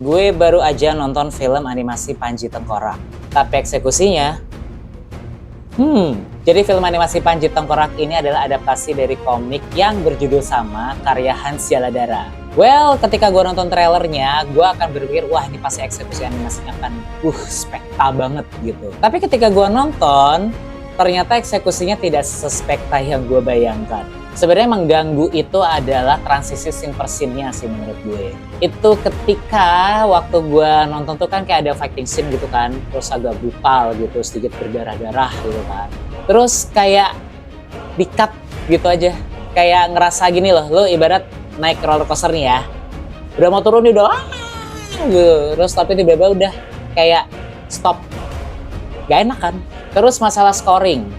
Gue baru aja nonton film animasi Panji Tengkorak, tapi eksekusinya, Jadi film animasi Panji Tengkorak ini adalah adaptasi dari komik yang berjudul sama karya Hans Jaladara. Well, ketika gue nonton trailernya, gue akan berpikir, wah ini pasti eksekusi animasinya akan, spekta banget gitu. Tapi ketika gue nonton, ternyata eksekusinya tidak sespekta yang gue bayangkan. Sebenarnya mengganggu itu adalah transisi scene per scene-nya sih menurut gue. Itu ketika waktu gue nonton tuh kan kayak ada fighting scene gitu kan, terus agak brutal gitu, sedikit berdarah-darah gitu kan. Terus kayak di-cut gitu aja. Kayak ngerasa gini loh, lo ibarat naik roller coaster nih ya. Udah mau turun nih udah gitu. Terus tapi tiba-tiba udah kayak stop. Gak enak kan? Terus masalah scoring.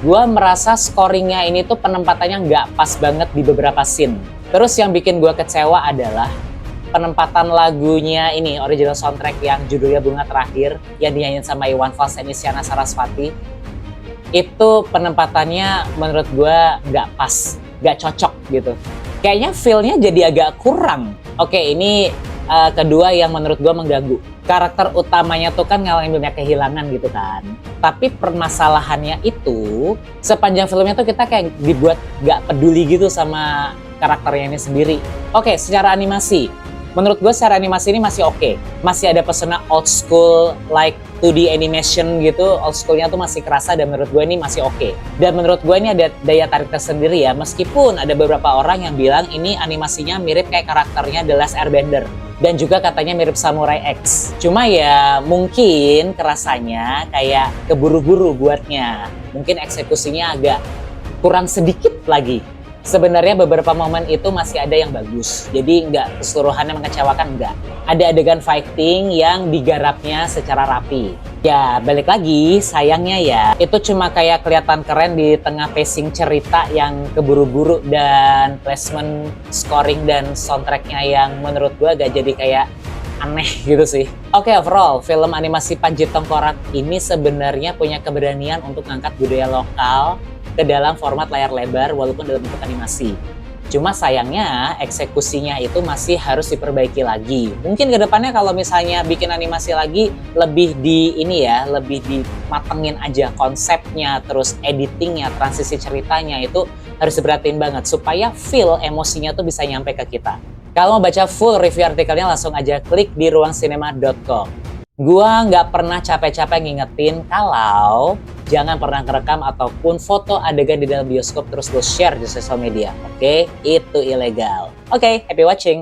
Gue merasa scoringnya ini tuh penempatannya nggak pas banget di beberapa scene. Terus yang bikin gue kecewa adalah penempatan lagunya ini, original soundtrack yang judulnya Bunga Terakhir, yang dinyanyiin sama Iwan Fals dan Isyana Sarasvati. Itu penempatannya menurut gue nggak pas, nggak cocok gitu. Kayaknya feel-nya jadi agak kurang. Oke, ini kedua yang menurut gue mengganggu. Karakter utamanya tuh kan ngalamin banyak kehilangan gitu kan. Tapi permasalahannya itu, sepanjang filmnya tuh kita kayak dibuat gak peduli gitu sama karakternya ini sendiri. Oke, secara animasi, menurut gue secara animasi ini masih oke. Masih ada pesona old school, like 2D animation gitu, old schoolnya tuh masih kerasa dan menurut gue ini masih oke. Dan menurut gue ini ada daya tarik tersendiri ya, meskipun ada beberapa orang yang bilang ini animasinya mirip kayak karakternya The Last Airbender. Dan juga katanya mirip Samurai X. Cuma ya mungkin kerasanya kayak keburu-buru buatnya. Mungkin eksekusinya agak kurang sedikit lagi. Sebenarnya beberapa momen itu masih ada yang bagus. Jadi nggak keseluruhannya mengecewakan, nggak. Ada adegan fighting yang digarapnya secara rapi. Ya balik lagi, sayangnya ya itu cuma kayak kelihatan keren di tengah pacing cerita yang keburu-buru dan placement scoring dan soundtracknya yang menurut gue agak jadi kayak aneh gitu sih. Oke, overall film animasi Panji Tengkorak ini sebenarnya punya keberanian untuk mengangkat budaya lokal ke dalam format layar lebar walaupun dalam bentuk animasi. Cuma sayangnya eksekusinya itu masih harus diperbaiki lagi. Mungkin kedepannya kalau misalnya bikin animasi lagi lebih lebih dimatengin aja konsepnya, terus editingnya, transisi ceritanya itu harus diperhatiin banget supaya feel emosinya tuh bisa nyampe ke kita. Kalau mau baca full review artikelnya langsung aja klik di ruangsinema.com. Gua nggak pernah capek-capek ngingetin kalau jangan pernah ngerekam ataupun foto adegan di dalam bioskop terus lo share di sosial media. Oke? Itu ilegal. Oke, happy watching.